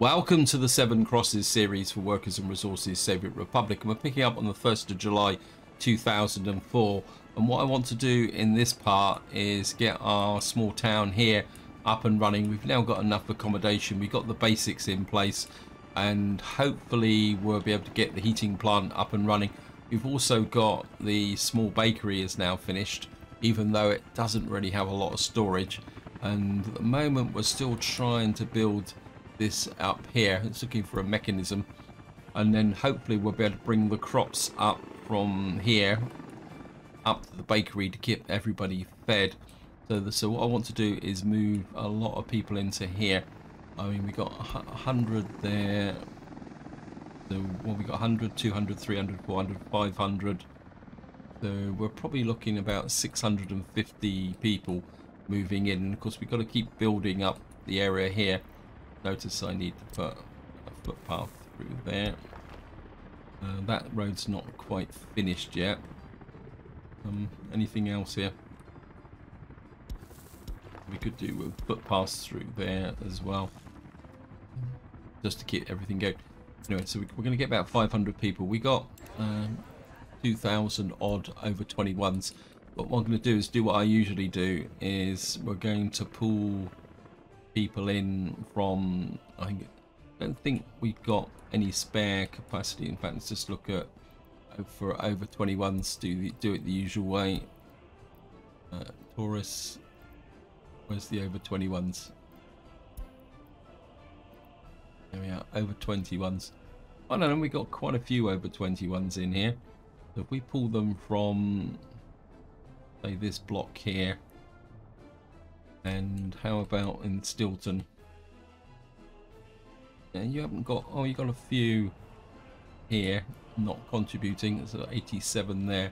Welcome to the Seven Crosses series for Workers and Resources Soviet Republic, and we're picking up on the 1st of July 2004. And what I want to do in this part is get our small town here up and running. We've now got enough accommodation, we've got the basics in place, and hopefully we'll be able to get the heating plant up and running. We've also got the small bakery is now finished, even though it doesn't really have a lot of storage. And at the moment we're still trying to build this up here. It's looking for a mechanism, and then hopefully we'll be able to bring the crops up from here up to the bakery to keep everybody fed. So what I want to do is move a lot of people into here. I mean, we got 100 there, so well, we got 100, 200, 300, 400, 500, so we're probably looking about 650 people moving in. And of course we've got to keep building up the area here. Notice I need to put a footpath through there. That road's not quite finished yet. Anything else here? We could do with footpaths through there as well, just to keep everything going. Anyway, so we're going to get about 500 people. We got 2,000 odd over 21s. But what I'm going to do is do what I usually do, is we're going to pull people in from, I don't think we've got any spare capacity. In fact, let's just look at for over 21s, do it the usual way. Taurus, where's the over 21s? There we are, over 21s. I don't know, we got quite a few over 21s in here. So if we pull them from, say, this block here, and how about in Stilton? Yeah, you haven't got, oh, you got a few here not contributing. There's 87 there.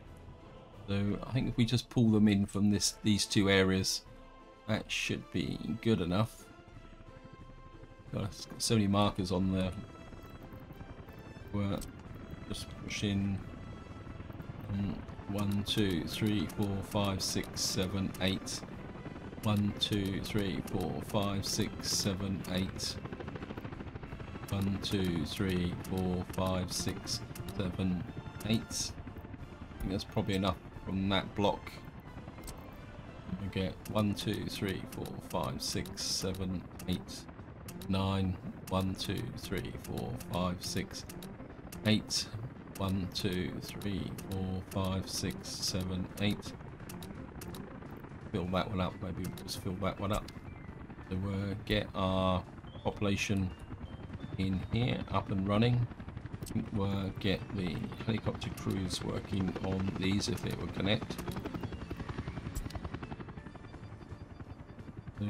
So I think if we just pull them in from these two areas, that should be good enough. It's got so many markers on there. We're just push in 1, 2, 3, 4, 5, 6, 7, 8. 1, 2, 3, 4, 5, 6, 7, 8. 1, 2, 3, 4, 5, 6, 7, 8. I think that's probably enough from that block. We get 1, 2, 3, 4, 5, 6, 7, 8, 9. 1, 2, 3, 4, 5, 6, 8. 1, 2, 3, 4, 5, 6, 7, 8. Fill that one up, maybe we'll just fill that one up. So we'll get our population in here up and running. I think we'll get the helicopter crews working on these if it will connect. So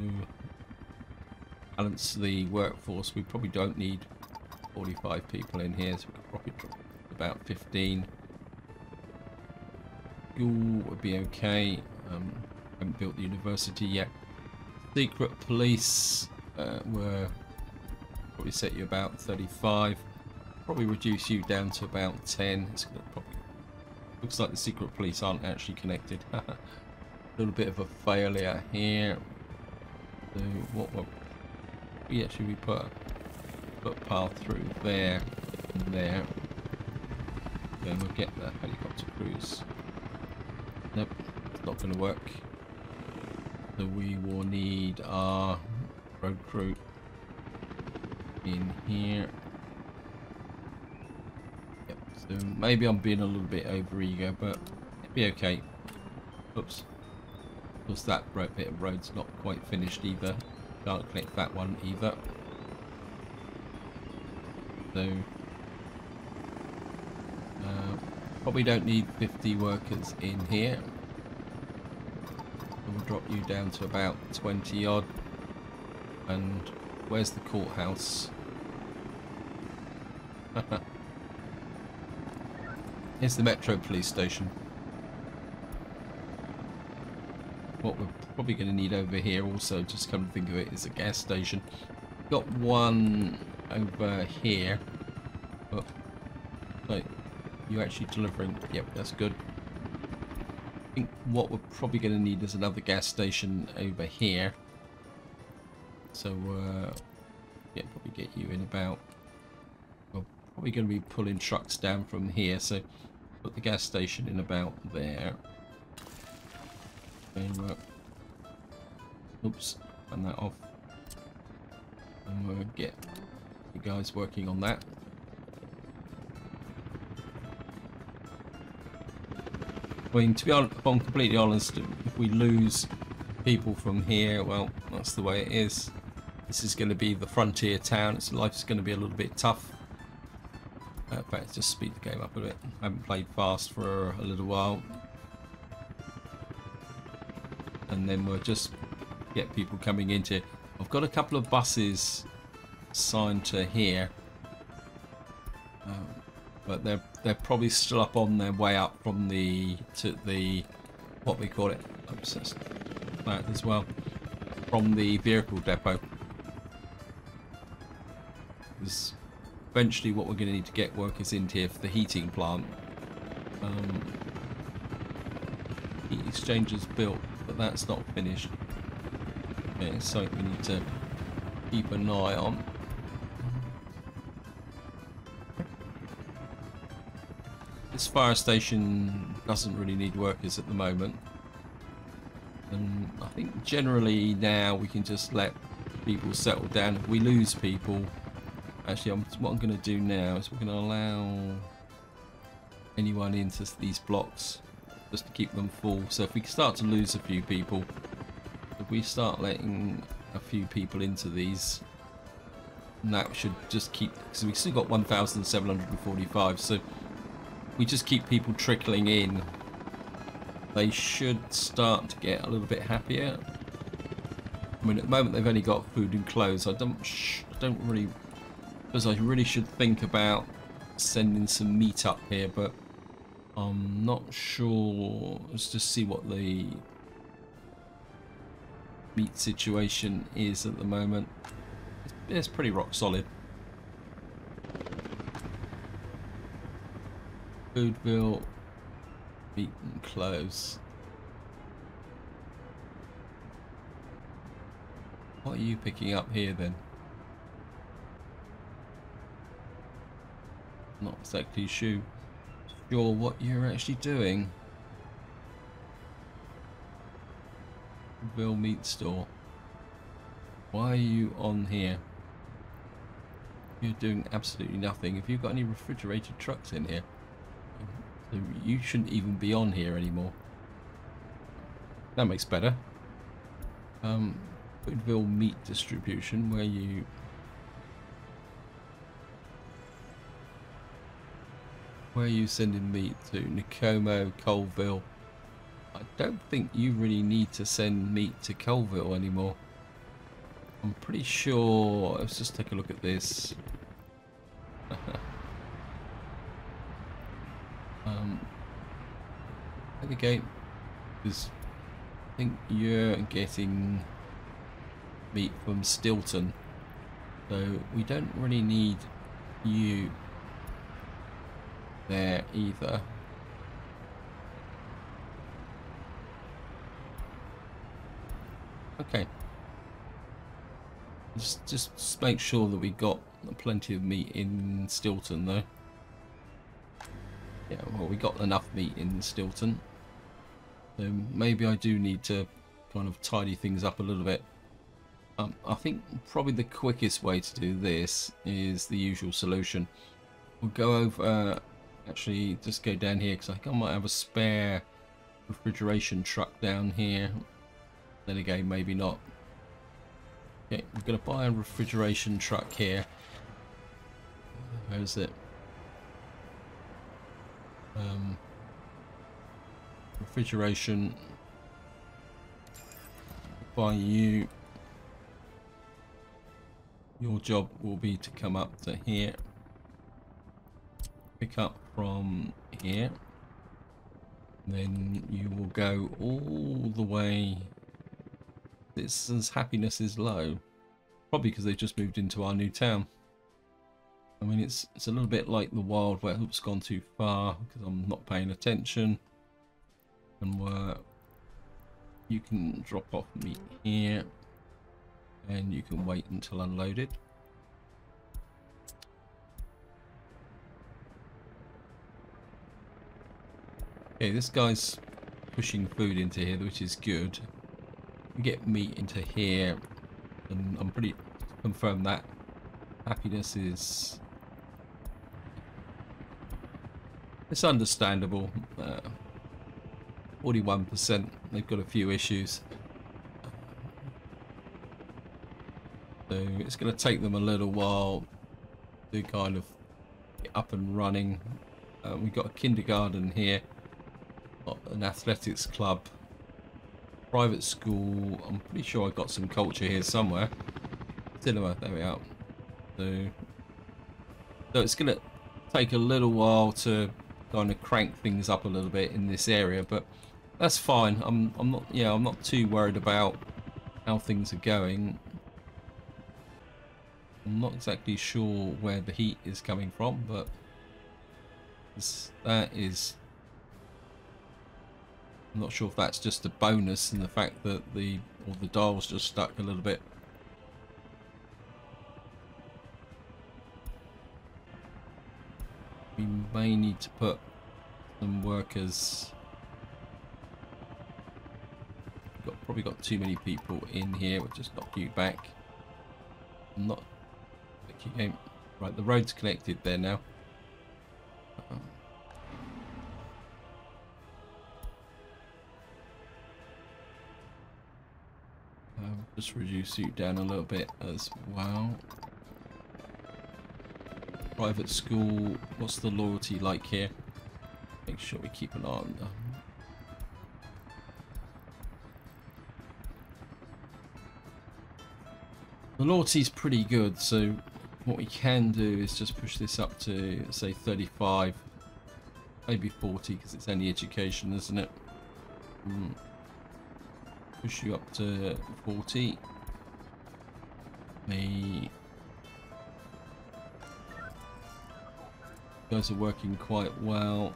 balance the workforce. We probably don't need 45 people in here, so we could probably drop about 15. Fuel would be okay. Haven't built the university yet. Secret police were probably set you about 35. Probably reduce you down to about 10. It's gonna probably, looks like the secret police aren't actually connected. A little bit of a failure here. So what we put a footpath through there and there. Then we'll get the helicopter crews. Nope, it's not going to work. So we will need our road crew in here. Yep, so maybe I'm being a little bit over eager, but it'll be okay. Oops. Of course that bit of road's not quite finished either. Can't connect that one either. So probably don't need 50 workers in here. We'll drop you down to about 20 odd. And where's the courthouse? Here's the Metro police station. What we're probably going to need over here also, just come to think of it, is a gas station. Got one over here. Oh, wait, you actually delivering? Yep, that's good. I think what we're probably going to need is another gas station over here. So Yeah, probably get you in about. We're probably going to be pulling trucks down from here, so put the gas station in about there. And oops, turn that off. And we'll get you guys working on that. I mean, to be honest, if I'm completely honest, if we lose people from here, well, that's the way it is. This is going to be the frontier town. Its life's going to be a little bit tough. In fact, just speed the game up a bit. I haven't played fast for a little while. And then we'll just get people coming into. I've got a couple of buses assigned to here. But they're probably still up on their way up from the what we call it. Oops, that's that as well, from the vehicle depot. Because eventually, what we're going to need to get workers into here for the heating plant. Heat exchangers built, but that's not finished. Okay, so we need to keep an eye on. This fire station doesn't really need workers at the moment, and I think generally now we can just let people settle down. If we lose people, actually what I'm going to do now is we're going to allow anyone into these blocks just to keep them full. So if we start to lose a few people, if we start letting a few people into these, and that should just keep, because we've still got 1,745, so we just keep people trickling in, they should start to get a little bit happier. I mean, at the moment they've only got food and clothes. I don't really, because I really should think about sending some meat up here, but I'm not sure. Let's just see what the meat situation is at the moment. It's pretty rock solid. Foodville, meat and clothes. What are you picking up here then? Not exactly sure what you're actually doing. Foodville meat store. Why are you on here? You're doing absolutely nothing. Have you got any refrigerated trucks in here? So you shouldn't even be on here anymore. That makes better. Foodville meat distribution, where are you sending meat to? Nicomo, Colville. I don't think you really need to send meat to Colville anymore. I'm pretty sure. Let's just take a look at this. There we go. Because I think you're getting meat from Stilton, so we don't really need you there either. Okay. Just make sure that we got plenty of meat in Stilton though. Yeah, well, we got enough meat in Stilton. So maybe I do need to kind of tidy things up a little bit. I think probably the quickest way to do this is the usual solution. We'll go over, actually just go down here because I think I might have a spare refrigeration truck down here. Then again, maybe not. Okay, we're going to buy a refrigeration truck here. Where is it? Refrigeration. Buy you. Your job will be to come up to here. Pick up from here. Then you will go all the way. This says happiness is low. Probably because they've just moved into our new town. I mean, it's a little bit like the Wild where it's gone too far because I'm not paying attention. And you can drop off meat here, and you can wait until unloaded. Okay, this guy's pushing food into here, which is good. We get meat into here, and I'm pretty confirmed that happiness is... It's understandable. 41%. They've got a few issues. So it's going to take them a little while to kind of get up and running. We've got a kindergarten here, got an athletics club, private school. I'm pretty sure I've got some culture here somewhere. Cinema, there we are. So it's going to take a little while to kind of crank things up a little bit in this area, but that's fine. I'm not too worried about how things are going. I'm not exactly sure where the heat is coming from, but that is... I'm not sure if that's just a bonus in the fact that the dial's just stuck a little bit. We may need to put some workers... Probably got too many people in here. We'll just knock you back. I'm not... Game. Right, the road's connected there now. Just reduce you down a little bit as well. Private school, what's the loyalty like here? Make sure we keep an eye on them. The loyalty's pretty good, so what we can do is just push this up to, say, 35, maybe 40, because it's only education, isn't it? Push you up to 40. The guys are working quite well.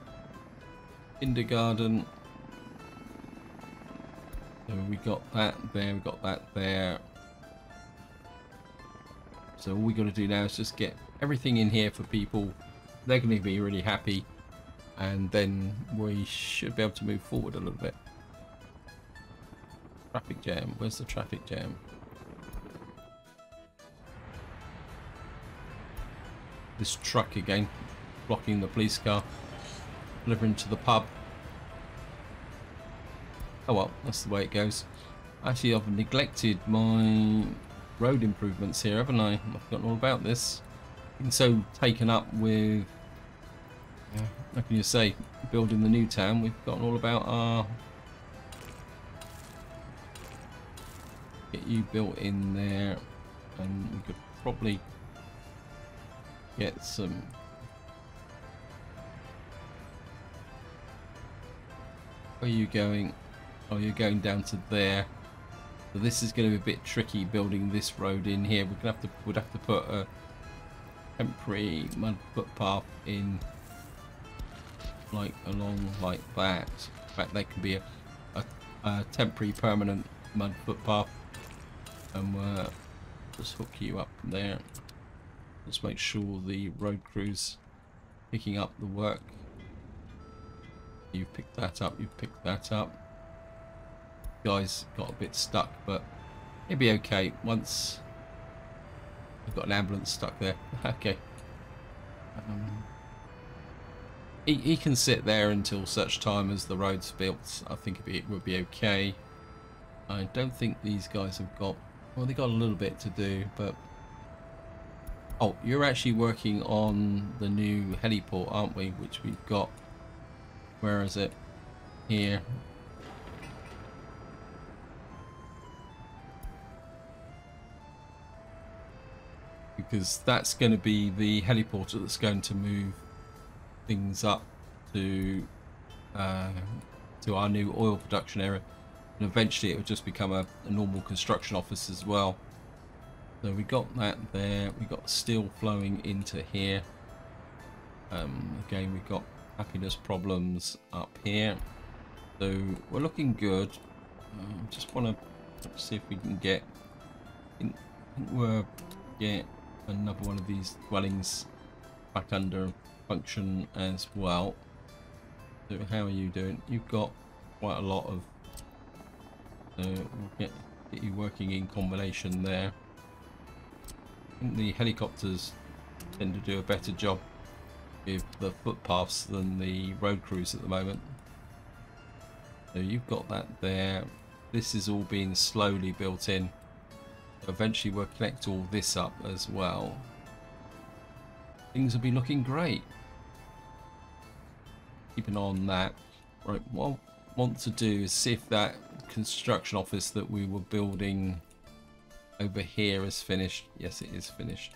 Kindergarten. So we got that there, we got that there. So all we got to do now is just get everything in here for people. They're going to be really happy, and then we should be able to move forward a little bit. Traffic jam. Where's the traffic jam? This truck again, blocking the police car, delivering to the pub. Oh well, that's the way it goes. Actually, I've neglected my road improvements here, haven't I? I've forgotten all about this. Been so taken up with, how can you say, building the new town, we've forgotten all about our... Get you built in there, and we could probably get some... Where are you going? Oh, you're going down to there. So this is going to be a bit tricky building this road in here. We'd have to put a temporary mud footpath in, like along like that. In fact, there can be a temporary permanent mud footpath, and we'll just hook you up from there. Just make sure the road crew's picking up the work. You've picked that up. You've picked that up. Guys got a bit stuck, but it'll be okay once we've got an ambulance stuck there. Okay. He can sit there until such time as the road's built. I think it would be okay. I don't think these guys have got... Well, they got a little bit to do, but... Oh, you're actually working on the new heliport, aren't we? Which we've got... Where is it? Here. Because that's going to be the heliporter that's going to move things up to our new oil production area, and eventually it will just become a normal construction office as well. So we got that there. We got steel flowing into here. Again, we've got happiness problems up here, so we're looking good. Just want to see if we can get another one of these dwellings back under function as well. So how are you doing? You've got quite a lot of. We'll get you working in combination there. I think the helicopters tend to do a better job with the footpaths than the road crews at the moment. So you've got that there. This is all being slowly built in. Eventually we'll connect all this up as well. Things will be looking great. Keep an eye on that. Right, what I want to do is see if that construction office that we were building over here is finished. Yes, it is finished.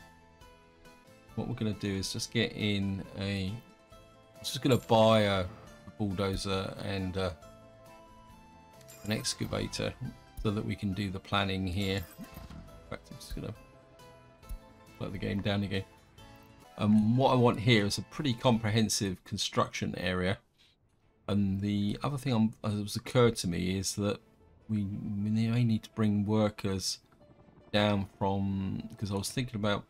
What we're going to do is just get in a... I'm just going to buy a bulldozer and an excavator so that we can do the planning here. In fact, I'm just going to slow the game down again. What I want here is a pretty comprehensive construction area. And the other thing that has occurred to me is that we may need to bring workers down from, because I was thinking about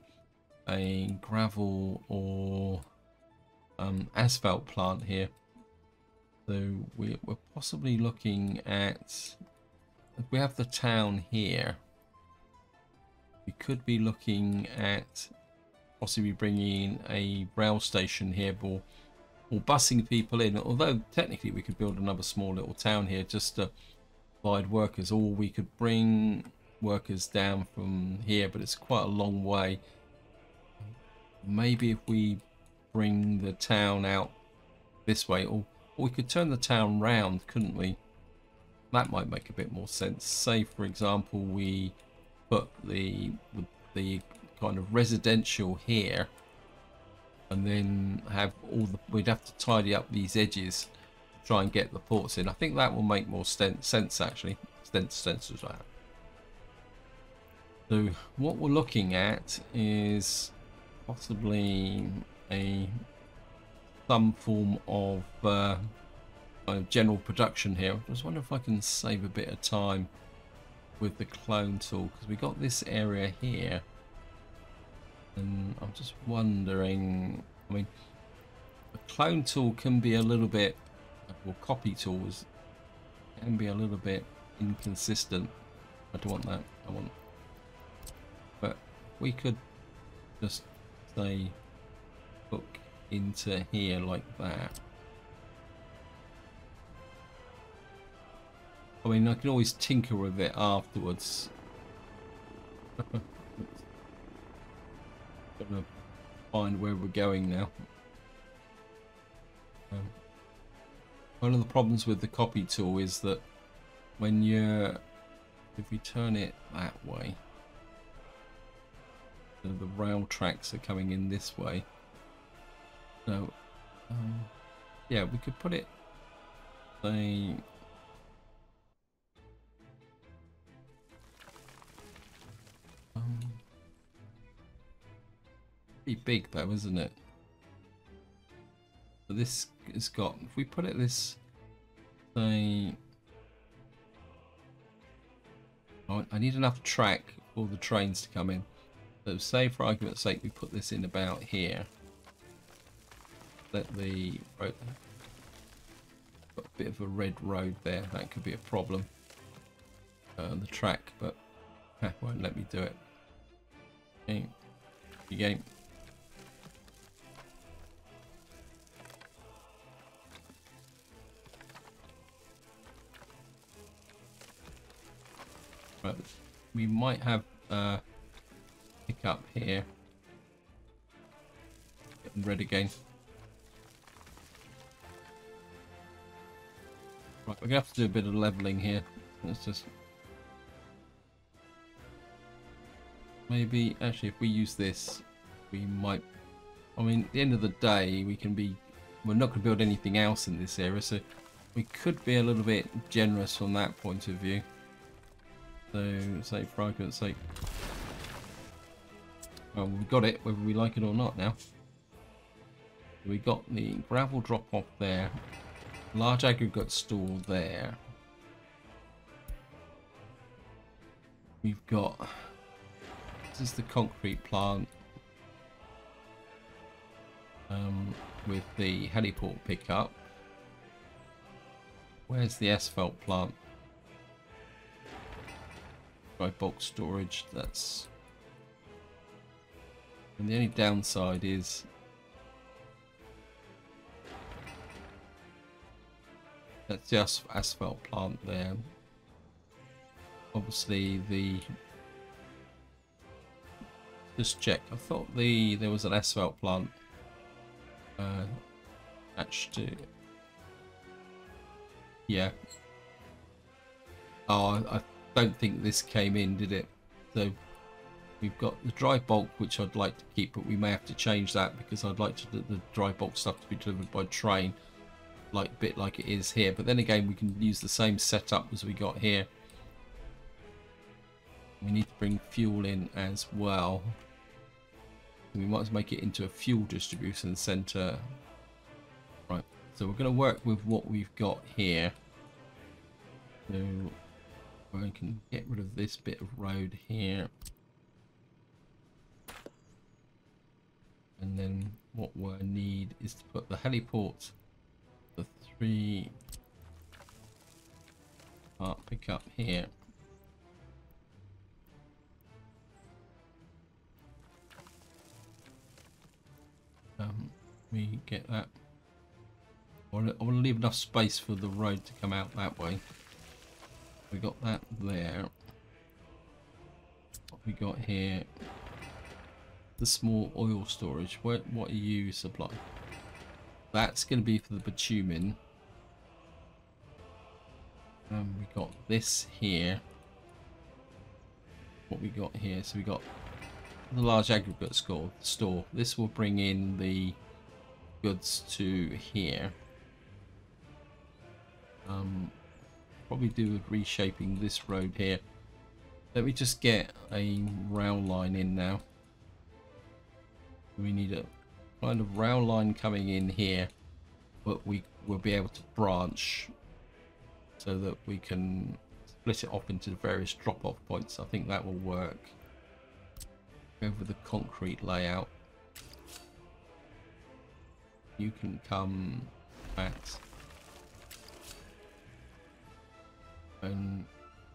a gravel or asphalt plant here. So we're possibly looking at, if we have the town here, we could be looking at possibly bringing a rail station here or busing people in, although technically we could build another small little town here just to provide workers, or we could bring workers down from here, but it's quite a long way. Maybe if we bring the town out this way, or we could turn the town round, couldn't we? That might make a bit more sense. Say for example we put the kind of residential here, and then have all the, we'd have to tidy up these edges to try and get the ports in. I think that will make more sense actually. Sense as that. So what we're looking at is possibly some form of kind of general production here. I just wonder if I can save a bit of time with the clone tool, because we got this area here. And I'm just wondering, I mean, the clone tool can be a little bit, or copy tools can be a little bit inconsistent. I don't want that. I want, but we could just say hook into here like that. I mean, I can always tinker with it afterwards. Gonna find where we're going now. One of the problems with the copy tool is that when you're, if we turn it that way, so the rail tracks are coming in this way. So yeah, we could put it, say, pretty big though, isn't it? So this has got, if we put it this, say, oh, I need enough track for the trains to come in. So say for argument's sake we put this in about here. Let the road, got a bit of a red road there, that could be a problem. The track, but won't let me do it. Okay, game. Right, we might have pick up here. Getting red again. Right, we're gonna have to do a bit of leveling here. Let's just maybe actually if we use this, we might. I mean, at the end of the day, we can be. We're not going to build anything else in this area, so we could be a little bit generous from that point of view. So, say for argument's sake, well, we got it whether we like it or not now. We got the gravel drop off there, large aggregate store there. We've got, this is the concrete plant with the heliport pickup. Where's the asphalt plant? Dry bulk storage. That's... And the only downside is that's just asphalt plant there. Obviously the... Just check. I thought there was an asphalt plant attached to... Yeah. Oh, I don't think this came in, did it? So we've got the dry bulk, which I'd like to keep, but we may have to change that because I'd like the dry bulk stuff to be delivered by train, like bit like it is here. But then again, we can use the same setup as we got here. We need to bring fuel in as well. We might as well make it into a fuel distribution center. Right, so we're going to work with what we've got here. So I can get rid of this bit of road here. And then what we need is to put the heliport, the 3 part pickup here. We get that. I want to leave enough space for the road to come out that way. We got that there. What we got here? The small oil storage. What are you supplying? That's going to be for the bitumen. We got this here. What we got here? So we got the large aggregate store. This will bring in the goods to here. Probably do with reshaping this road here. Let me just get a rail line in now. We need a kind of rail line coming in here, but we will be able to branch so that we can split it off into various drop-off points. I think that will work. Over the concrete layout. You can come back and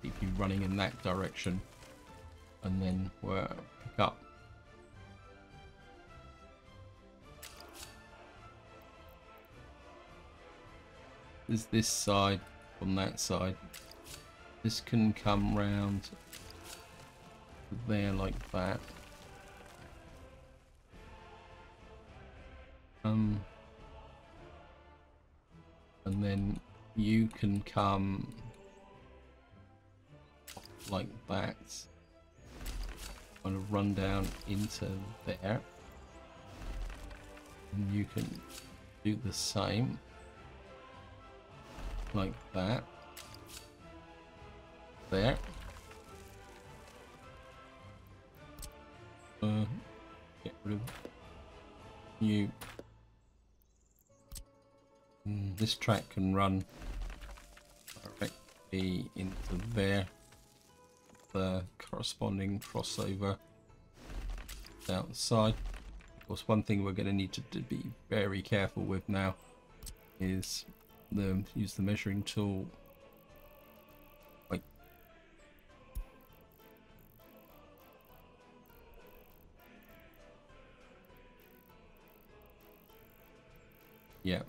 keep you running in that direction, and then we'll pick up. There's this side from that side. This can come round there like that. And then you can come like that, kind of run down into there, and you can do the same like that there. Get rid of you. This track can run directly into there. The corresponding crossover outside. Of course, one thing we're going to need to be very careful with now is use the measuring tool. Like, yeah,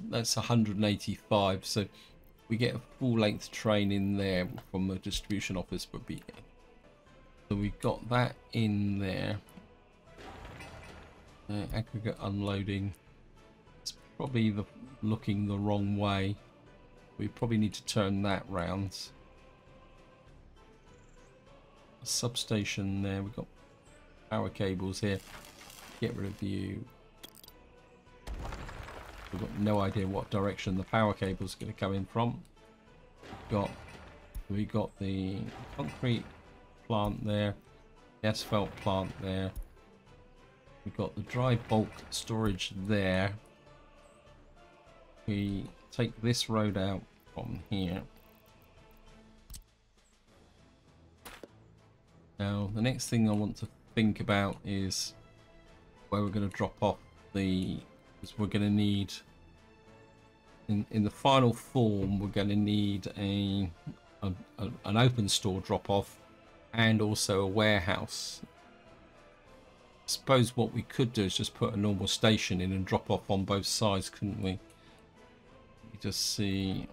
that's 185. So we get a full-length train in there from the distribution office, but so we've got that in there. Aggregate unloading. It's probably looking the wrong way. We probably need to turn that round. A substation there. We've got power cables here. Get rid of you. We've got no idea what direction the power cable is going to come in from. We got the concrete plant there, the asphalt plant there. We've got the dry bulk storage there. We take this road out from here. Now the next thing I want to think about is where we're going to drop off because we're going to need in the final form, we're going to need an open store drop off and also a warehouse. I suppose what we could do is just put a normal station in and drop off on both sides, couldn't we? You just see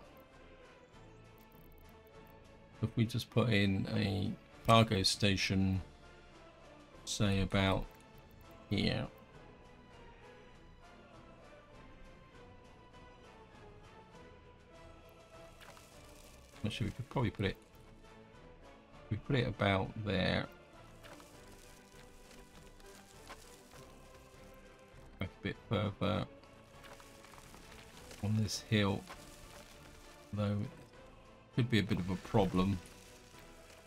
if we just put in a cargo station, say about here. Actually, we could probably put it. We put it about there. A bit further on this hill, though it could be a bit of a problem.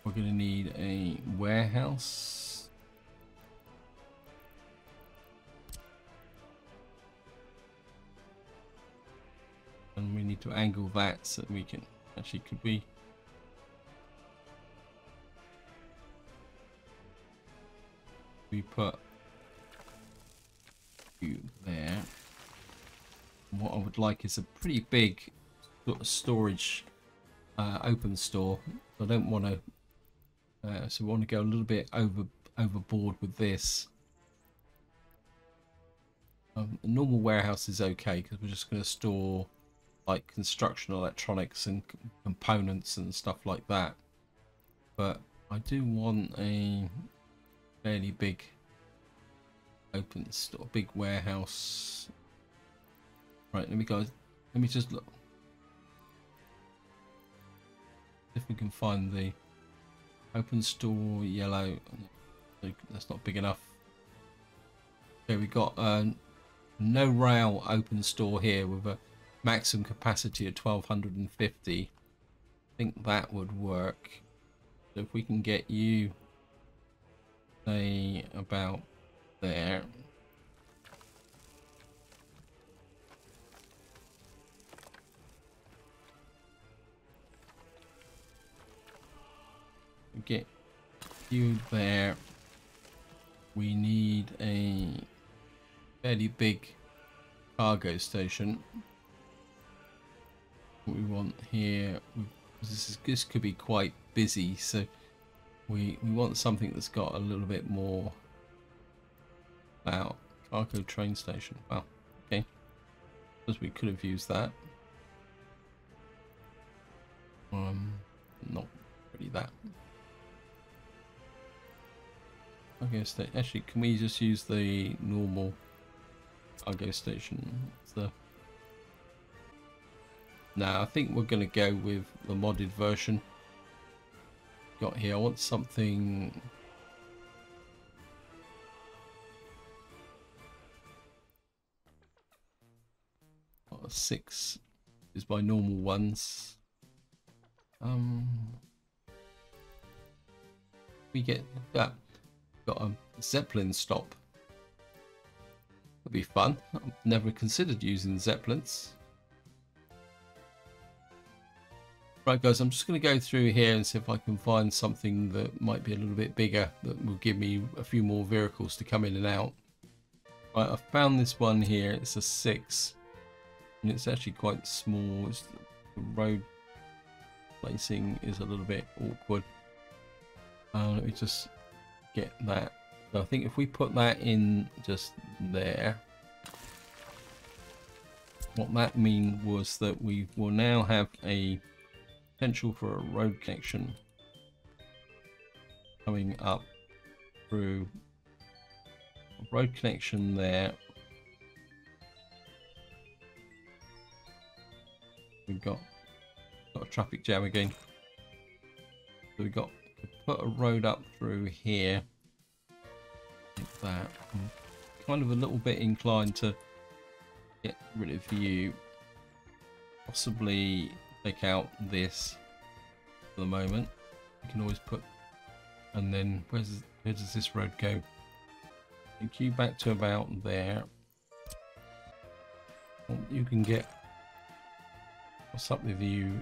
We're going to need a warehouse. And we need to angle that so that we can actually, could we put you there. What I would like is a pretty big sort of storage open store. I don't want to so we want to go a little bit overboard with this. A normal warehouse is okay because we're just going to store like construction electronics and components and stuff like that, but I do want a fairly big open store, big warehouse. Right, let me just look if we can find the open store yellow. That's not big enough. Okay, we got no rail open store here with a maximum capacity of 1250. I think that would work. So if we can get you, say, about there. Get you there. We need a fairly big cargo station. What we want here, this could be quite busy, so we want something that's got a little bit more. Wow, cargo train station. Wow, okay, because we could have used that. Not really that. Okay, actually, can we just use the normal cargo station? No, I think we're going to go with the modded version. Got here. I want something. Oh, 6 is my normal ones. We get that. Got a Zeppelin stop. That'd be fun. I've never considered using Zeppelins. Right guys, I'm just going to go through here and see if I can find something that might be a little bit bigger that will give me a few more vehicles to come in and out. Right, I found this one here. It's a 6 and it's actually quite small. The road placing is a little bit awkward. Let me just get that. So I think if we put that in just there, what that mean was that we will now have a potential for a road connection coming up through a road connection there. We've got a traffic jam again. So we've got to put a road up through here like that. I'm kind of a little bit inclined to get rid of you, possibly take out this for the moment. You can always put, and then where does this road go? Take you back to about there. You can get, what's up with you? You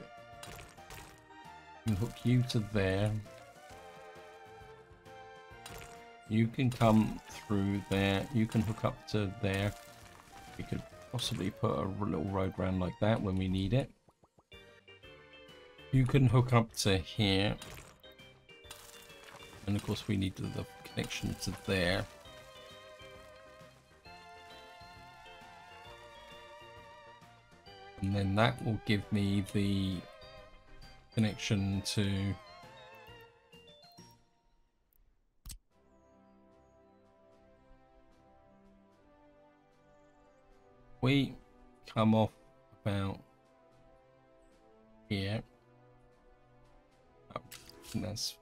can hook you to there. You can come through there. You can hook up to there. We could possibly put a little road round like that when we need it. You can hook up to here. And of course we need the connection to there. And then that will give me the connection to we come off about here. Oh, that's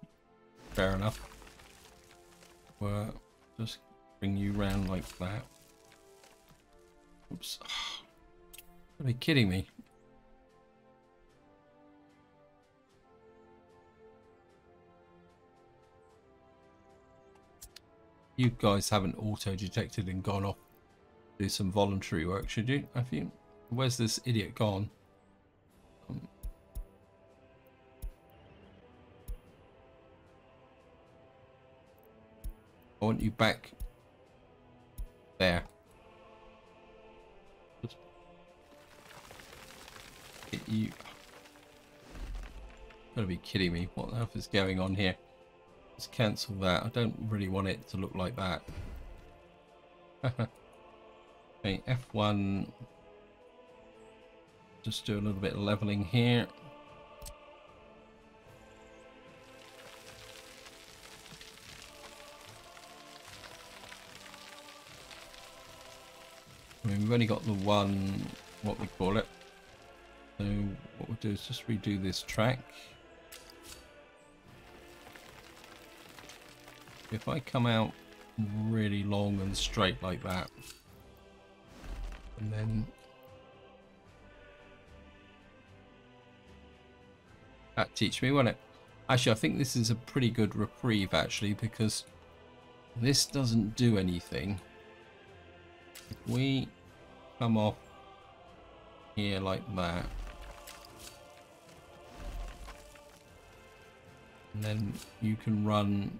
fair enough. We'll just bring you round like that. Oops. Are you kidding me? You guys haven't auto-detected and gone off to do some voluntary work, should you? Have you? Where's this idiot gone? I want you back there. You gotta be kidding me. What the hell is going on here? Let's cancel that. I don't really want it to look like that. Okay, F1. Just do a little bit of leveling here. I mean, we've only got the one, what we call it. So what we'll do is just redo this track. If I come out really long and straight like that, and then that teach me, won't it? Actually, I think this is a pretty good reprieve actually, because this doesn't do anything. If we come off here like that, and then you can run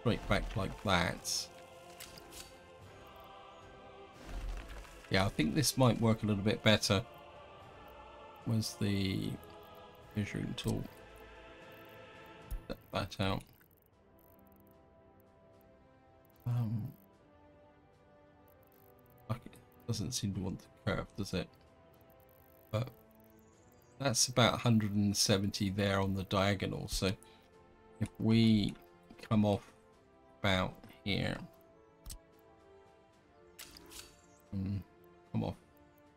straight back like that. Yeah, I think this might work a little bit better. Where's the measuring tool? Set that out. It doesn't seem to want to curve, does it? But that's about 170 there on the diagonal. So if we come off about here and come off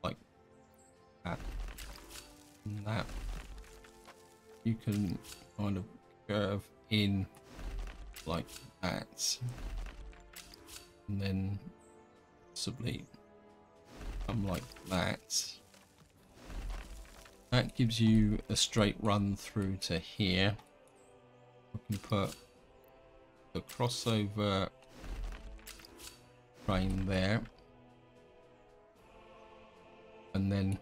like that and that, you can kind of curve in like that, and then possibly come like that. That gives you a straight run through to here. We can put the crossover train there, and then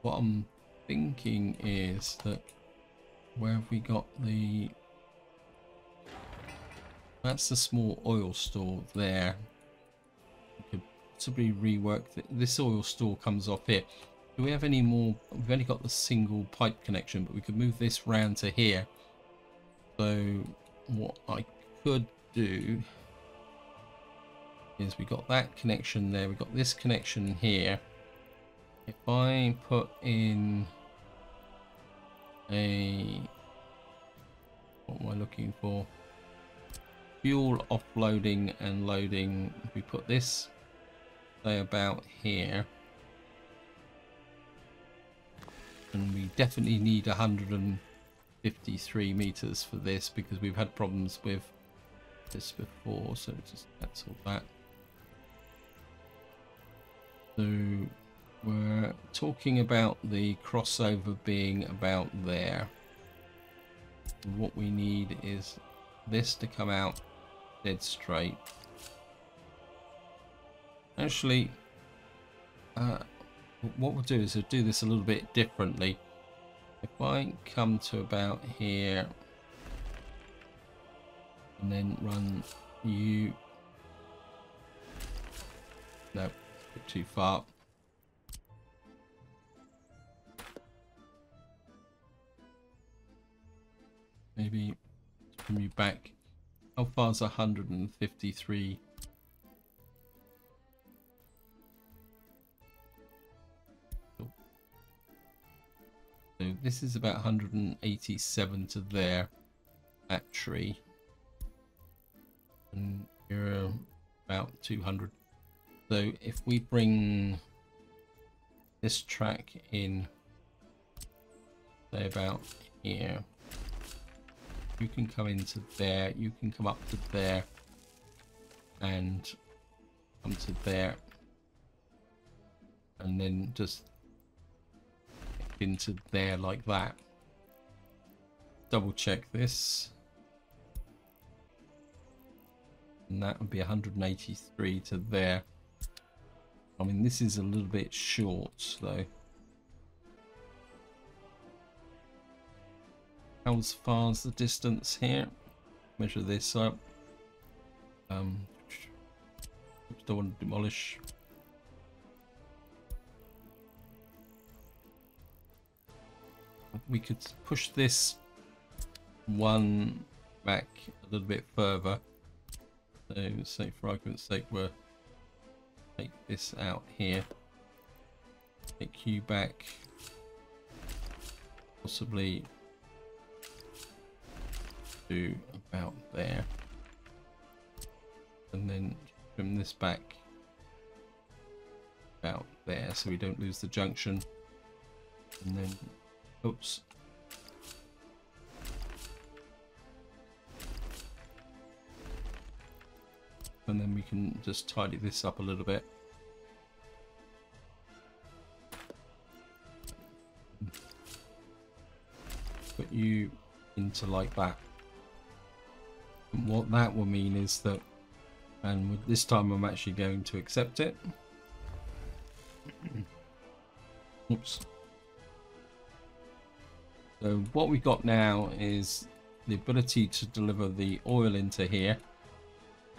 what I'm thinking is that where have we got the, that's the small oil store there. We could possibly rework this oil store comes off here. Do we have any more? We've only got the single pipe connection, but we could move this round to here. So what I could do is we got that connection there, we got this connection here. If I put in a, what am I looking for? Fuel offloading and loading. If we put this, say about here, and we definitely need 153 meters for this because we've had problems with this before, so just cancel that. So we're talking about the crossover being about there. What we need is this to come out dead straight. Actually, what we'll do is we'll do this a little bit differently. If I come to about here and then run you, no, it's a bit too far. maybe bring you back. How far is 153? So this is about 187 to there, that tree. And you're about 200. So if we bring this track in, say about here, you can come into there, you can come up to there, and come to there, and then just into there like that. Double check this, and that would be 183 to there. I mean, this is a little bit short though. How far is the distance here? Measure this up. Don't want to demolish. We could push this one back a little bit further. So, say for argument's sake, we'll take this out here. Take you back, possibly to about there, and then trim this back about there so we don't lose the junction, and then oops, and then we can just tidy this up a little bit. Put you into like that. And what that will mean is that, and with this time I'm actually going to accept it. Oops. So what we've got now is the ability to deliver the oil into here,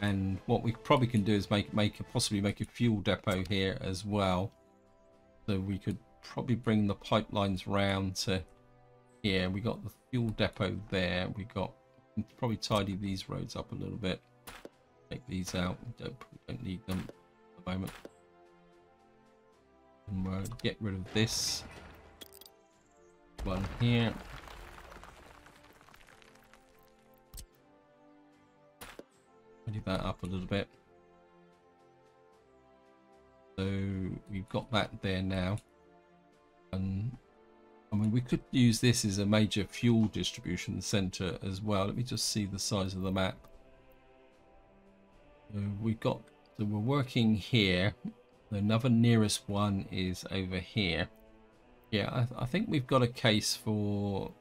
and what we probably can do is possibly make a fuel depot here as well. So we could probably bring the pipelines round to here. We got the fuel depot there. We can probably tidy these roads up a little bit. Take these out. We don't need them at the moment. And we'll get rid of this one here. Tidy that up a little bit. So we've got that there now. And I mean, we could use this as a major fuel distribution center as well. Let me just see the size of the map. So so we're working here. Another nearest one is over here. Yeah, I think we've got a case for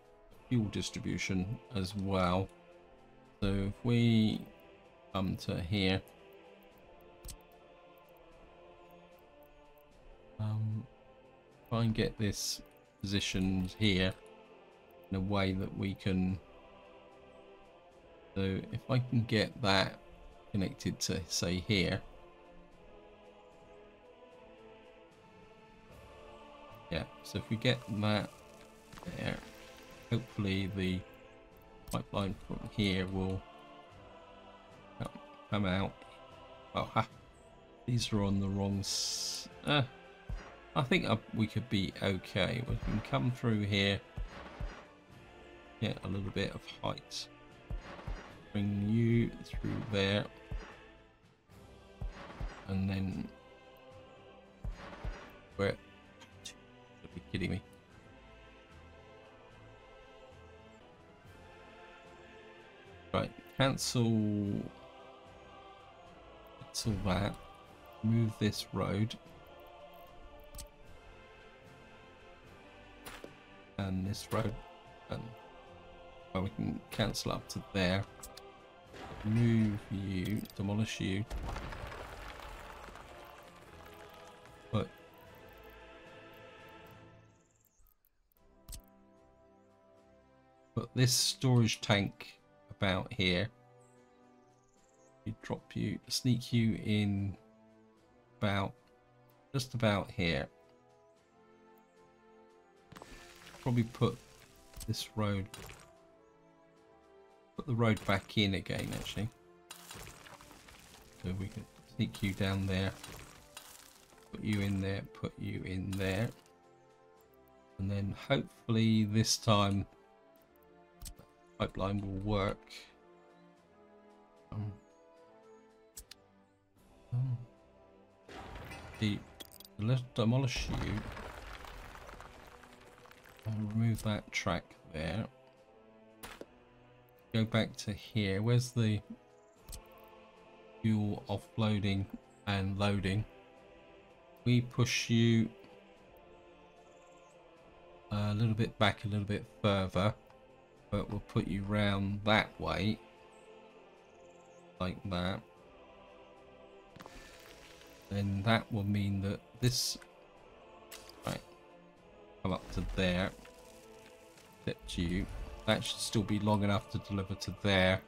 fuel distribution as well. So if we come to here, try and get this positioned here in a way that we can. So if I can get that connected to, say, here. Yeah, so if we get that there, hopefully the pipeline from here will come out. Oh, these are on the wrong. I think we could be okay. We can come through here, get a little bit of height, bring you through there, and then where? You'd be kidding me. Right, cancel that. Move this road. And this road. And well, we can cancel up to there. Move you, demolish you. Put this storage tank about here. We drop you, sneak you in about, just about here. Probably put this road put the road back in again, actually. So we can sneak you down there, put you in there, put you in there. And then hopefully this time the pipeline will work. Let's demolish you. I'll remove that track there. Go back to here. Where's the fuel offloading and loading? We push you a little bit back, a little bit further, but we'll put you round that way, like that. Then that will mean that this, right, come up to there. Except you, that should still be long enough to deliver to there.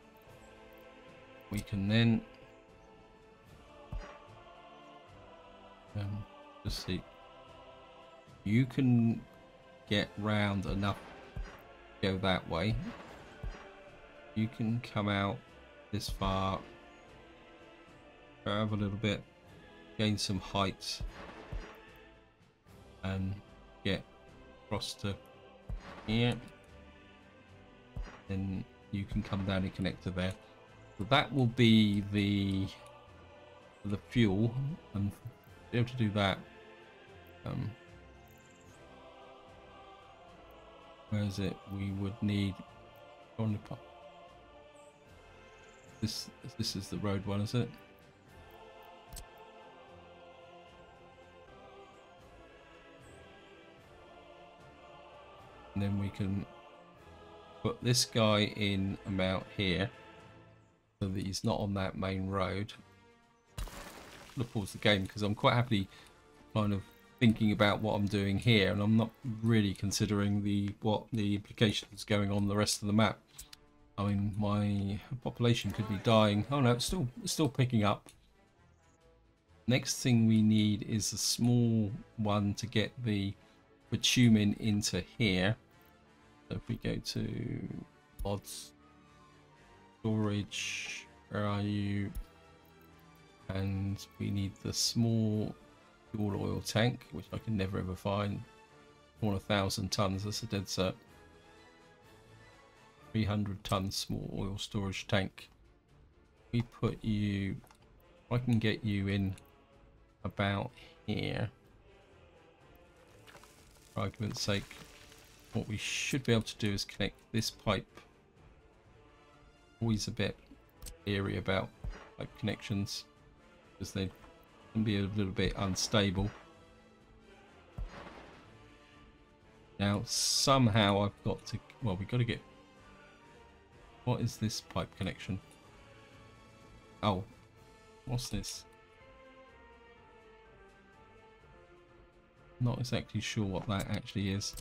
We can then just see. You can get round enough to go that way. You can come out this far, curve a little bit, gain some height, and get across to here. Then you can come down and connect to there. So that will be the fuel, and to be able to do that, where is it? We would need this is the road one, is it? And then we can put this guy in about here so that he's not on that main road. I'm gonna pause the game because I'm quite happily kind of thinking about what I'm doing here, and I'm not really considering what the implications going on the rest of the map. I mean, my population could be dying. Oh no, it's still picking up. Next thing we need is a small one to get the bitumen into here. So if we go to mods, storage, where are you? And we need the small fuel oil tank, which I can never ever find. 1,000 tons, that's a dead cert. 300 ton small oil storage tank. We put you, I can get you in about here. For argument's sake, what we should be able to do is connect this pipe. Always a bit leery about pipe connections because they can be a little bit unstable. Now somehow I've got to, well, we've got to get, what is this pipe connection? Oh, what's this? Not exactly sure what that actually is.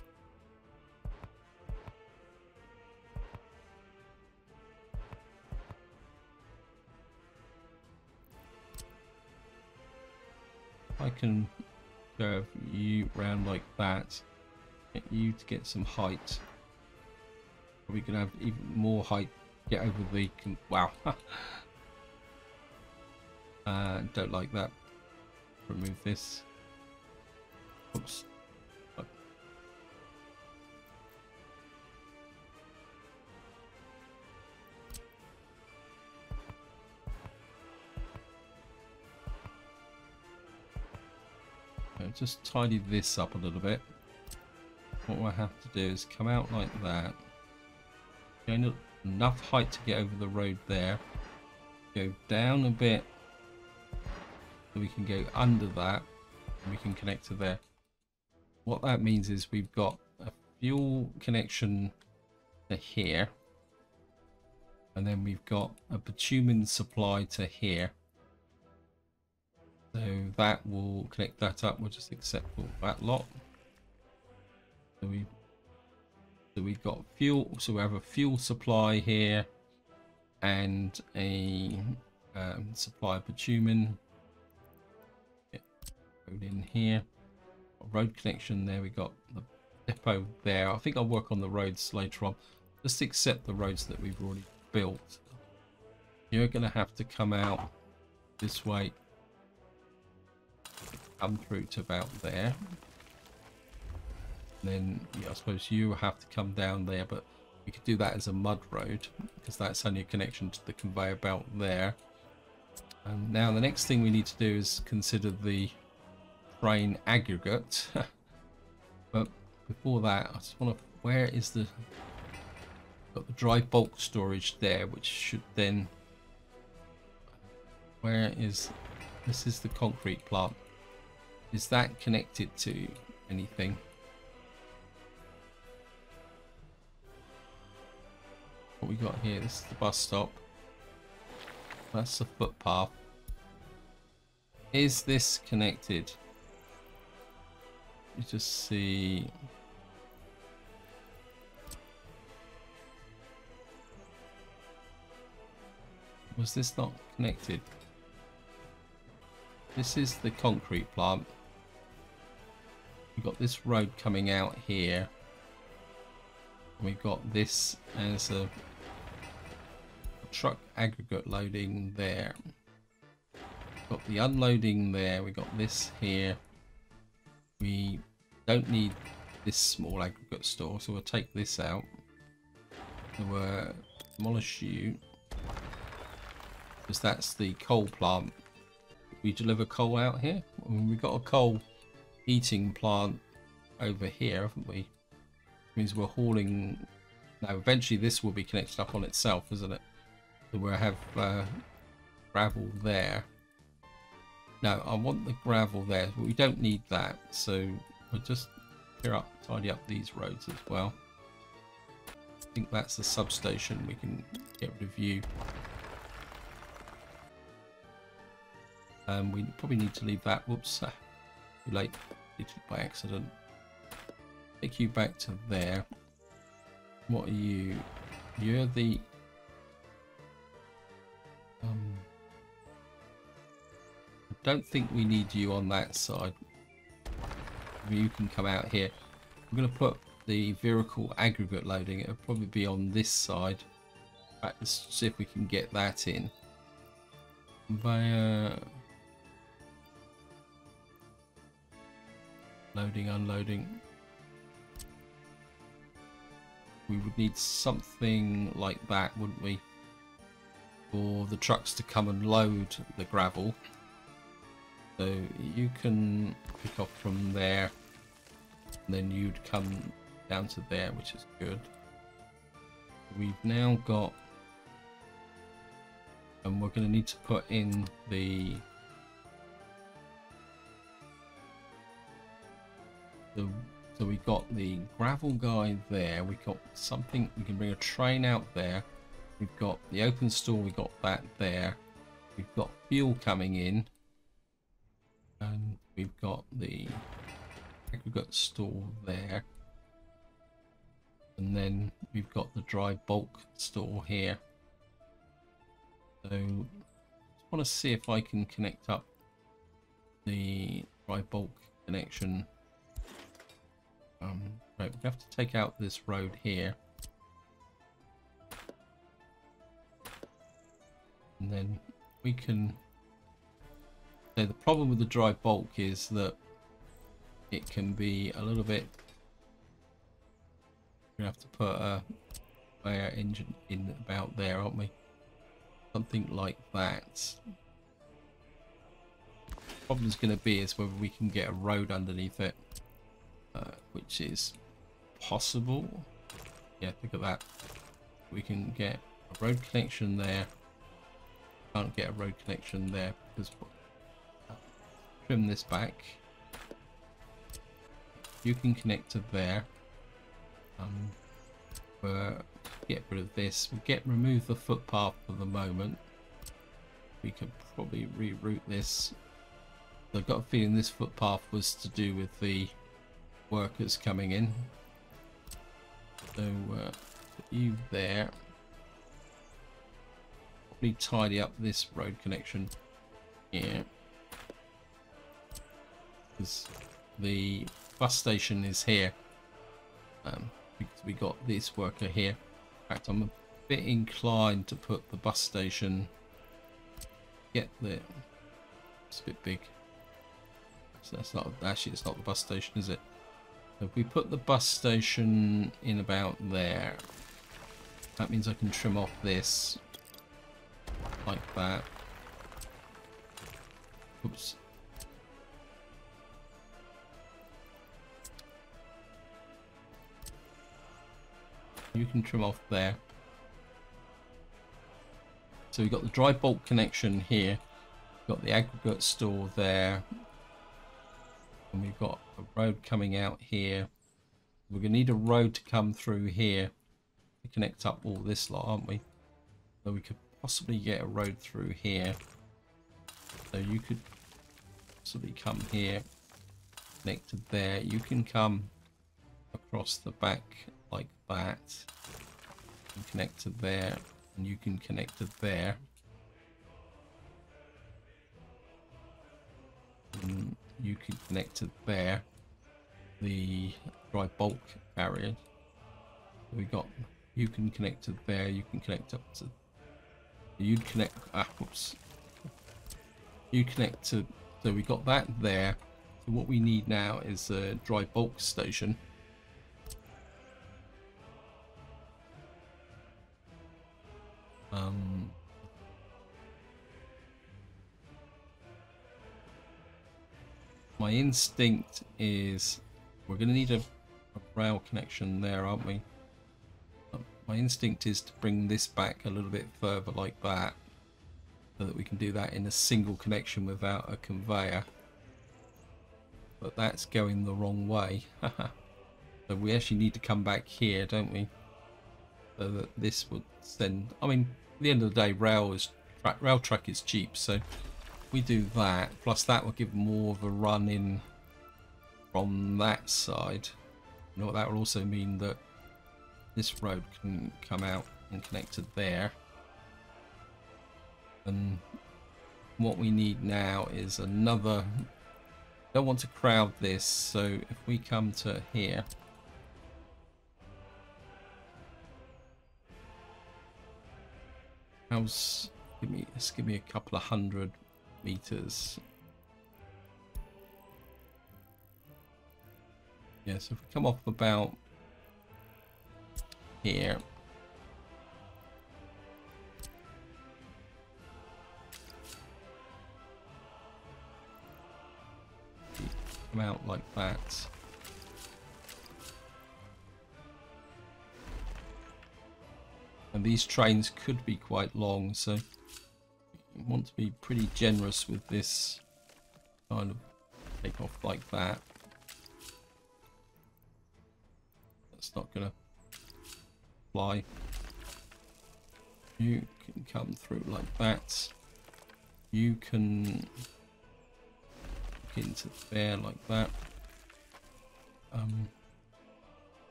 I can curve you round like that, get you to get some height. We can have even more height, get over the, wow. Don't like that. Remove this. Oops. Just tidy this up a little bit. What I have to do is come out like that. Gain enough height to get over the road there. Go down a bit so we can go under that and we can connect to there. What that means is we've got a fuel connection to here, and then we've got a bitumen supply to here. So that will connect that up. We'll just accept all that lot. So we've got fuel. So we have a fuel supply here and a supply of bitumen. Get road in here. Road connection there. We got the depot there. I think I'll work on the roads later on. Just accept the roads that we've already built, you're going to have to come out this way, come through to about there. And then yeah, I suppose you have to come down there, but we could do that as a mud road because that's only a connection to the conveyor belt there. And now the next thing we need to do is consider the train aggregate. But before that, I just want to, where is the, got the dry bulk storage there, which should then, where is, this is the concrete plant. Is that connected to anything? What we got here, this is the bus stop. That's the footpath. Is this connected? You just see. Was this not connected? This is the concrete plant. We've got this road coming out here. We've got this as a truck aggregate loading there. Got the unloading there. We got this here. We don't need this small aggregate store, so we'll take this out. So we'll demolish you, because that's the coal plant. We deliver coal out here. I mean, we've got a coal heating plant over here, haven't we? Means we're hauling. Now eventually this will be connected up on itself, isn't it? So we'll have gravel there. Now I want the gravel there, but we don't need that, so we'll just clear up, tidy up these roads as well. I think that's the substation. We can get rid of you. We probably need to leave that. Whoops, too late, did it by accident. Take you back to there. What are you? You're the I don't think we need you on that side. You can come out here. I'm going to put the vehicle aggregate loading. It'll probably be on this side. In fact, let's see if we can get that in. Via loading, unloading. We would need something like that, wouldn't we? For the trucks to come and load the gravel. So you can pick off from there, and then you'd come down to there, which is good. We've now got, and we're going to need to put in the so we got the gravel guy there. We got something, we can bring a train out there. We've got the open store, we got that there. We've got fuel coming in. And we've got the aggregate store there. And then we've got the dry bulk store here. So I just want to see if I can connect up the dry bulk connection. Right, we have to take out this road here. And then we can. So the problem with the dry bulk is that it can be a little bit. We have to put a fire engine in about there, aren't we? Something like that. The problem is going to be is whether we can get a road underneath it, which is possible. Yeah, look at that. We can get a road connection there. Can't get a road connection there because trim this back. You can connect to there. Get rid of this. We remove the footpath for the moment. We could probably reroute this. I've got a feeling this footpath was to do with the workers coming in. So put you there. Probably tidy up this road connection here, because the bus station is here. Because we got this worker here. In fact, I'm bit inclined to put the bus station. Get there. It's a bit big. So that's not actually. It's not the bus station, is it? So if we put the bus station in about there, that means I can trim off this like that. Oops. You can trim off there. So we've got the dry bulk connection here. We've got the aggregate store there. And we've got a road coming out here. We're going to need a road to come through here to connect up all this lot, aren't we? So we could possibly get a road through here. So you could possibly come here, connect to there. You can come across the back like that and connect to there, and you can connect to there. And you can connect to there, the dry bulk area. We got, you can connect to there, you can connect up to, you'd connect, whoops. You connect to, so we got that there. So what we need now is a dry bulk station. My instinct is we're going to need a rail connection there, aren't we? My instinct is to bring this back a little bit further like that, so that we can do that in a single connection without a conveyor. But that's going the wrong way. So we actually need to come back here, don't we? So that this would send, I mean, at the end of the day, rail track is cheap, so we do that, plus that will give more of a run in from that side. You know what, that will also mean that this road can come out and connect to there. And what we need now is another, don't want to crowd this, so if we come to here, how's, let's give me a couple of 100 meters. Yeah, so if we come off about here, come out like that. And these trains could be quite long, so you want to be pretty generous with this, kind of take off like that. That's not gonna fly. You can come through like that. You can look into there like that.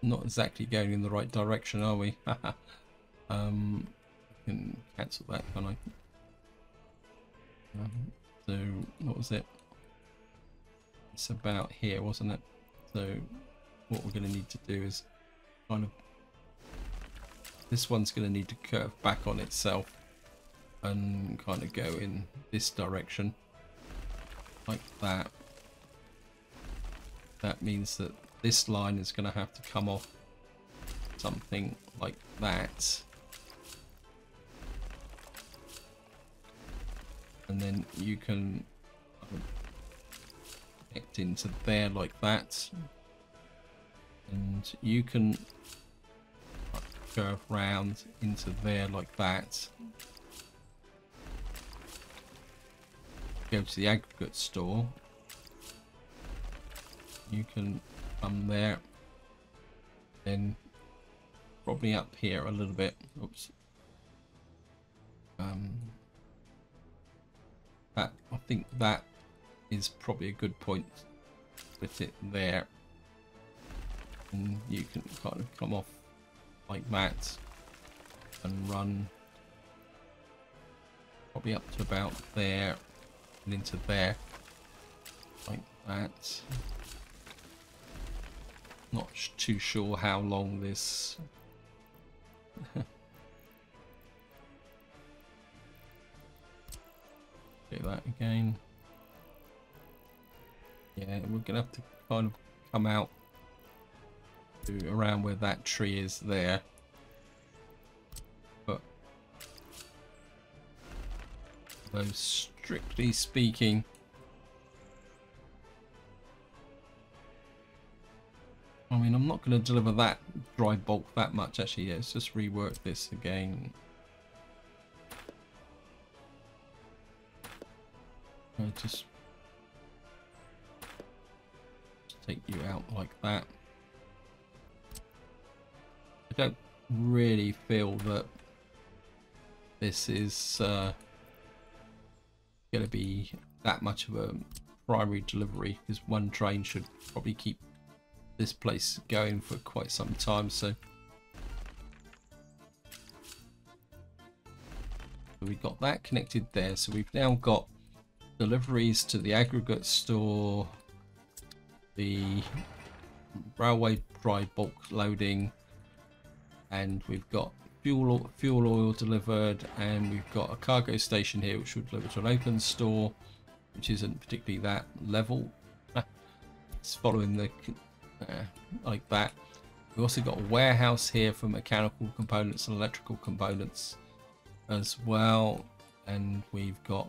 Not exactly going in the right direction, are we? Can cancel that, can I? So what was it? It's about here, wasn't it? So what we're going to need to do is kind of, this one's going to need to curve back on itself and kind of go in this direction like that. That means that this line is going to have to come off something like that. And then you can connect into there like that. And you can curve round into there like that. Go to the aggregate store. You can come there. Then probably up here a little bit. Oops. That, I think that is probably a good point with it there. And you can kind of come off like that and run probably up to about there and into there like that. Not too sure how long this Do that again. Yeah, we're gonna have to kind of come out to around where that tree is there. But though strictly speaking, I mean, I'm not going to deliver that dry bulk that much. Actually, yeah, let's just rework this again. I'll just take you out like that. I don't really feel that this is going to be that much of a primary delivery, because one train should probably keep this place going for quite some time. So we've got that connected there. So we've now got deliveries to the aggregate store, the railway dry bulk loading, and we've got fuel oil delivered, and we've got a cargo station here which will deliver to an open store, which isn't particularly that level. It's following the like that. We've also got a warehouse here for mechanical components and electrical components as well, and we've got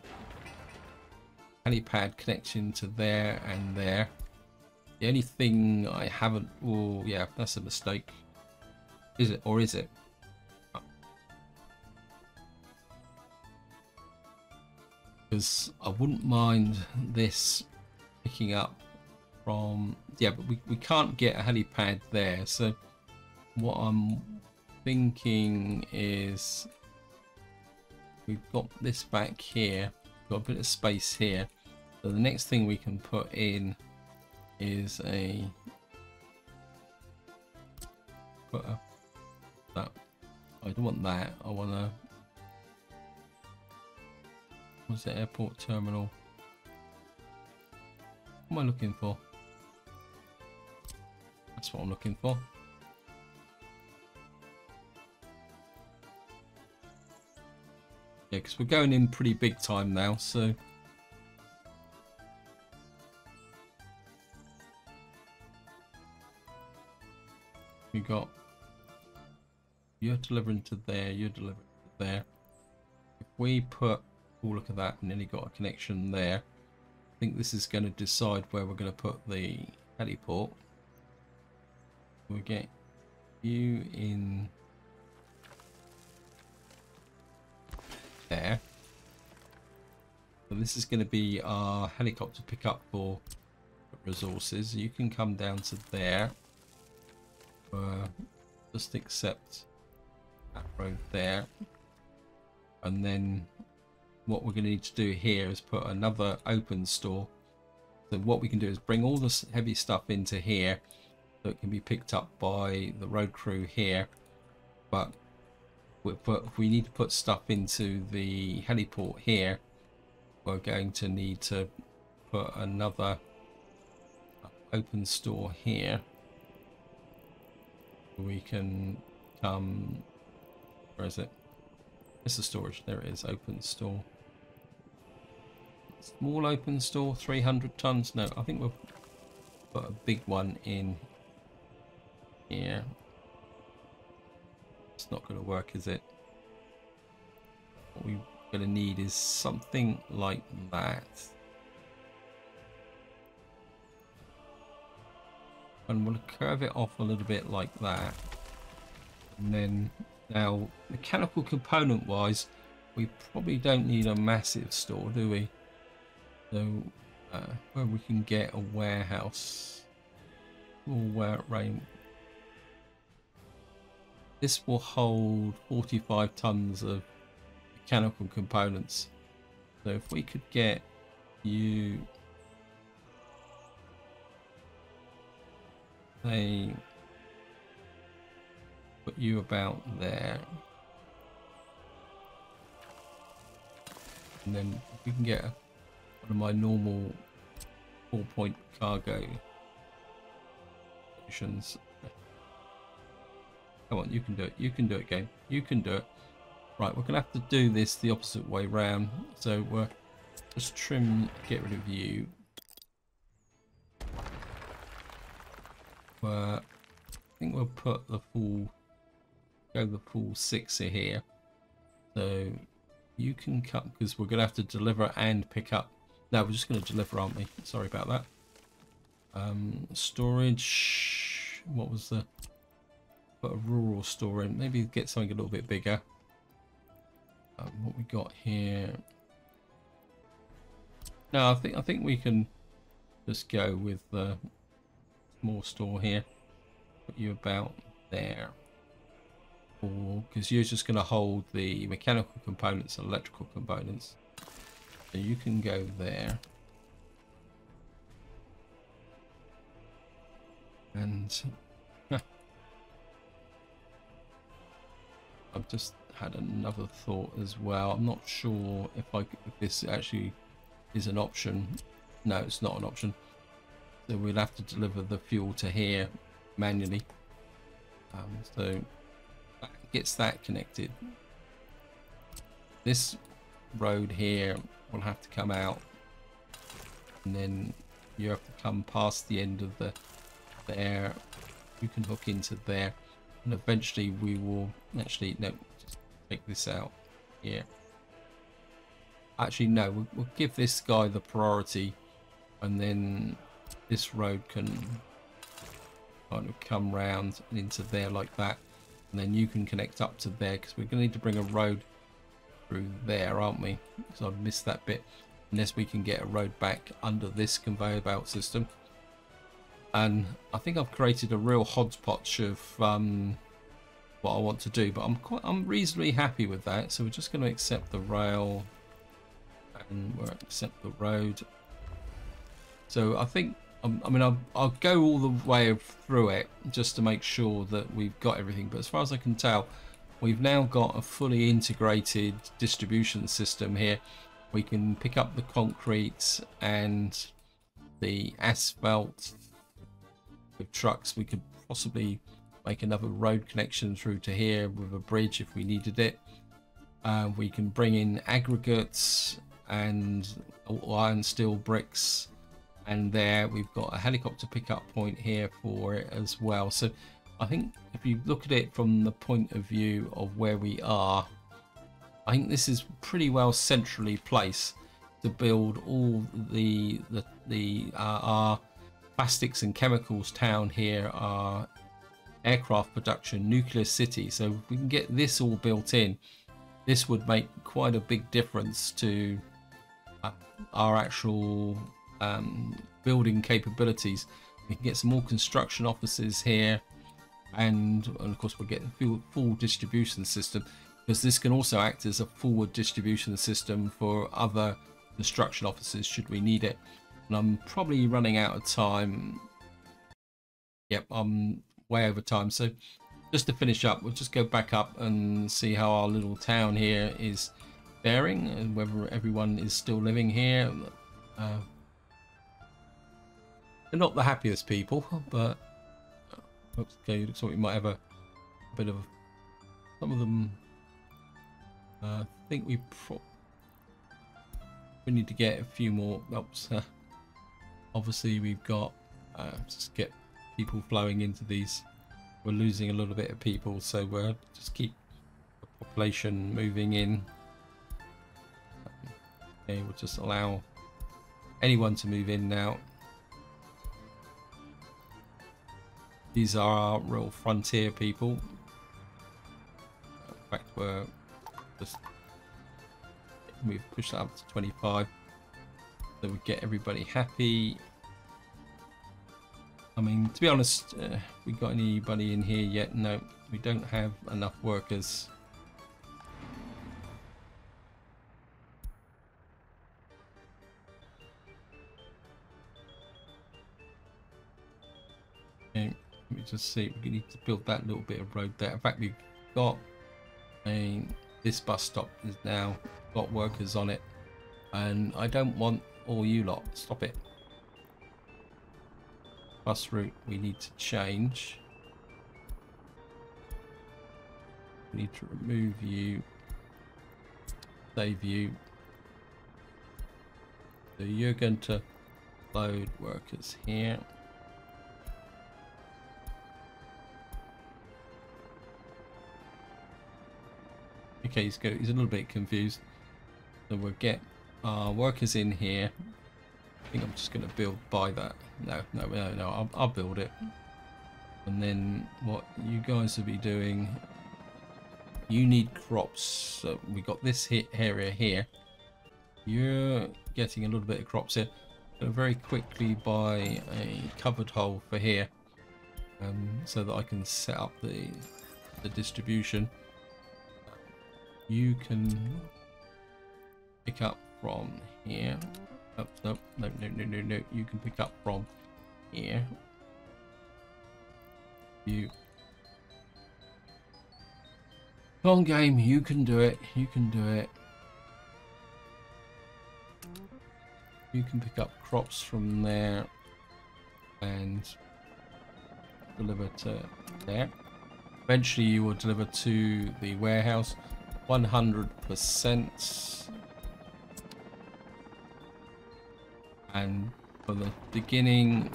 helipad connection to there and there. The only thing I haven't, oh yeah, that's a mistake. Is it, or is it? Because I wouldn't mind this picking up from, yeah, but we can't get a helipad there. So what I'm thinking is we've got this back here, got a bit of space here. So the next thing we can put in is a that. I don't want that. I want a, what's the airport terminal? What am I looking for? That's what I'm looking for. Yeah, because we're going in pretty big time now, so we got, you're delivering to there, you're delivering to there. If we put, oh look at that, nearly got a connection there. I think this is going to decide where we're going to put the heliport. We get you in there. So this is going to be our helicopter pickup for resources. You can come down to there. Just accept that road there, and then what we're going to need to do here is put another open store. So what we can do is bring all this heavy stuff into here so it can be picked up by the road crew here, but if we need to put stuff into the heliport here, we're going to need to put another open store here. We can come, where is it? It's the storage, there it is, open store. Small open store, 300 tons. No, I think we'll put a big one in here. It's not going to work, is it? What we're going to need is something like that. And we'll curve it off a little bit like that. And then now mechanical component wise, we probably don't need a massive store, do we? So where we can get a warehouse, or where it rain. This will hold 45 tons of mechanical components. So if we could get you put you about there, and then we can get one of my normal 4-point cargo stations. Come on, you can do it. You can do it, game. You can do it. Right, we're going to have to do this the opposite way round. So we're just trim, get rid of you. I think we'll put the full, go the full 6 here. So you can cut, because we're going to have to deliver and pick up. No, we're just going to deliver, aren't we? Sorry about that. Storage. What was the... Put a rural store in. Maybe get something a little bit bigger. What we got here? No, I think we can just go with the small store here. Put you about there. Or because you're just going to hold the mechanical components and electrical components. So you can go there. And I've just had another thought as well. I'm not sure if this actually is an option. No, it's not an option. So we'll have to deliver the fuel to here manually. So that gets that connected. This road here will have to come out, and then you have to come past the end of the there. You can hook into there. And eventually we will actually, no, just take this out here. Actually, no, we'll give this guy the priority, and then this road can kind of come round and into there like that. And then you can connect up to there, because we're going to need to bring a road through there, aren't we? So I've missed that bit. Unless we can get a road back under this conveyor belt system. And I think I've created a real hodgepodge of what I want to do, but I'm reasonably happy with that. So we're just going to accept the rail, and we'll accept the road. So I think I mean I'll go all the way through it just to make sure that we've got everything. But as far as I can tell, we've now got a fully integrated distribution system here. We can pick up the concrete and the asphalt. With trucks, we could possibly make another road connection through to here with a bridge if we needed it. We can bring in aggregates and iron, steel, bricks, and there we've got a helicopter pickup point here for it as well. So I think if you look at it from the point of view of where we are, I think this is pretty well centrally placed to build all our plastics and chemicals town here, are aircraft production, nuclear city. So if we can get this all built in, this would make quite a big difference to our actual building capabilities. We can get some more construction offices here, and of course we'll get a full distribution system, because this can also act as a forward distribution system for other construction offices should we need it. And I'm probably running out of time. Yep, I'm way over time. So just to finish up, we'll just go back up and see how our little town here is faring and whether everyone is still living here. They're not the happiest people, but okay, looks like we might have a bit of some of them. I think we need to get a few more. Oops. Obviously we've got just get people flowing into these. We're losing a little bit of people, so we'll just keep the population moving in. Okay, we'll just allow anyone to move in now. These are our real frontier people. In fact, we've pushed that up to 25. So we get everybody happy. I mean, to be honest, we got anybody in here yet? No, we don't have enough workers. Okay, let me just see. We need to build that little bit of road there. In fact, we've got this bus stop is now got workers on it, and I don't want all you lot. Stop it. Bus route we need to change. We need to remove you, save you. So you're going to load workers here. Okay, he's a little bit confused. So we'll get our workers in here. I think I'm just going to build by that. No, I'll build it. And then what you guys will be doing, you need crops. So we got this area here. You're getting a little bit of crops here. So very quickly buy a covered hole for here, so that I can set up the distribution. You can pick up from here. Oh, no. You can pick up from here. You. Come on, game. You can do it. You can do it. You can pick up crops from there and deliver to there. Eventually, you will deliver to the warehouse. 100%. And for the beginning,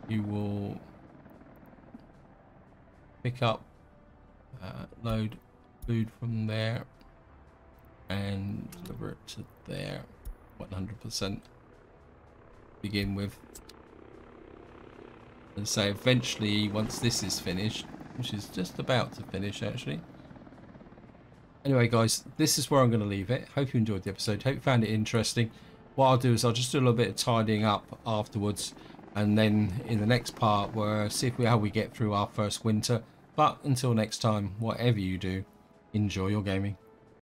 you will pick up, load food from there and deliver it to there. 100% begin with. And so eventually, once this is finished, which is just about to finish actually. Anyway guys, this is where I'm going to leave it. Hope you enjoyed the episode. Hope you found it interesting. What I'll do is I'll just do a little bit of tidying up afterwards, and then in the next part we'll see how we get through our first winter. But until next time, whatever you do, enjoy your gaming.